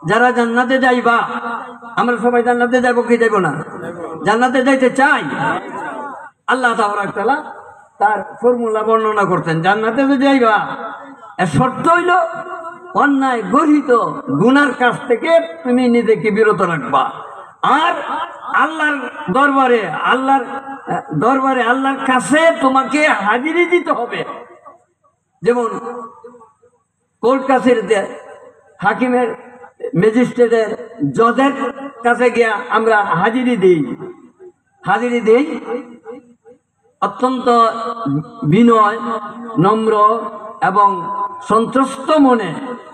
যারা জান্নাতে যাইবা, আমরা সবাই জান্নাতে যাইব কি যাইব না? জান্নাতে যাইতে চাই। আল্লাহ তাআলা তার ফর্মুলা বর্ণনা করতেন, জান্নাতে যে যাইবা এর শর্ত হইল অন্যায় গঠিত গুনার কাছ থেকে তুমি নিজেকে বিরত রাখবা, আর আল্লাহর দরবারে আল্লাহর কাছে তোমাকে হাজিরি দিতে হবে। যেমন কোর্ট কাছের হাকিমের, ম্যাজিস্ট্রেটের, জজের কাছে গিয়া আমরা হাজিরি দিই অত্যন্ত বিনয়, নম্র এবং সন্তুষ্ট মনে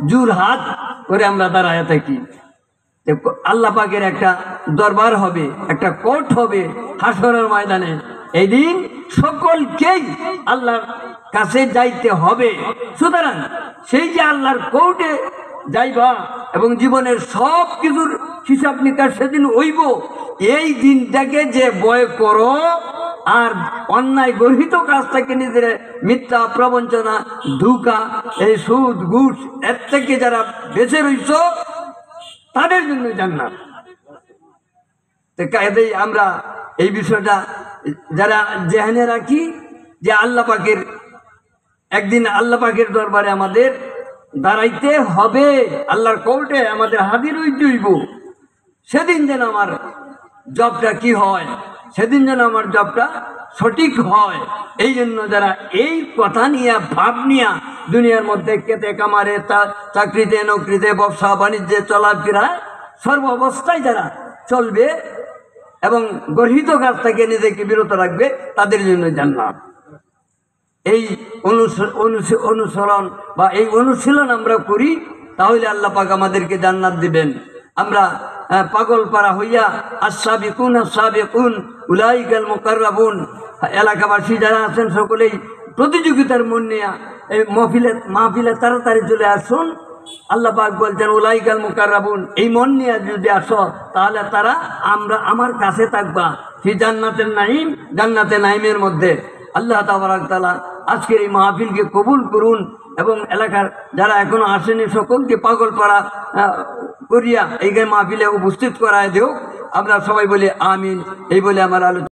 জোর হাত করে আমরা দাঁড়ায় থাকি। আল্লাহ পাকের একটা দরবার হবে, একটা কোর্ট হবে হাসরের ময়দানে। এই দিন সকলকেই আল্লাহর কাছে যাইতে হবে। সুতরাং সেই যে আল্লাহর কোর্টে যাইবা এবং জীবনের সব কিছুর হিসাব নিকাশ সেদিন হইব, এই দিনটাকে যে ভয় করো আর অন্যায় গর্হিত কাজ থেকে নিজের মিথ্যা প্রবঞ্চনা, ধোঁকা, এই সুদ ঘুষ এর থেকে যারা বেঁচে রইছ তাদের জন্য জান্নাত। আমরা এই বিষয়টা যারা জেহানে রাখি যে আল্লাহ পাকের একদিন আল্লাহ পাকের দরবারে আমাদের দাঁড়াইতে হবে, আল্লাহর কোর্টে আমাদের হাজির হইতে হইব। সেদিন যেন আমার জবটা কি হয়, সেদিন যেন আমার জবটা সঠিক হয়। এই জন্য যারা এই কথা নিয়ে ভাব নিয়ে দুনিয়ার মধ্যে খেতে কামারে, চাকরিতে নকরিতে, ব্যবসা বাণিজ্যে চলাফেরায় সর্ব অবস্থায় যারা চলবে এবং গর্হিত কাজ থেকে নিজেকে বিরত রাখবে, তাদের জন্য জান্নাত। এই অনুসরণ বা এই অনুশীলন আমরা করি, তাহলে আল্লাহ পাক আমাদেরকে জান্নাত দিবেন। আমরা পাগল পাড়া হইয়া আস-সাবিকুন আস-সাবিকুন উলাইকাল মুকাররাবুন, এলাকাবাসী যারা আছেন সকলেই প্রতিযোগিতার মন নিয়ে এই মাহফিলে তাড়াতাড়ি চলে আসুন। আল্লাহ পাক বলছেন উলাইকাল মুকাররাবুন, এই মন নিয়ে যদি আসো তাহলে তারা আমার কাছে থাকবা ফি জান্নাতের নাঈম, জান্নাতে নাঈমের মধ্যে। আল্লাহ তাআলা আজকের এই মাহফিলকে কবুল করুন এবং এলাকার যারা এখনো আসেনি সকলকে পাগল পাড়া করিয়া এই মাহফিলে উপস্থিত করায় দেও। আমরা সবাই বলি আমিন। এই বলে আমার আলোচনা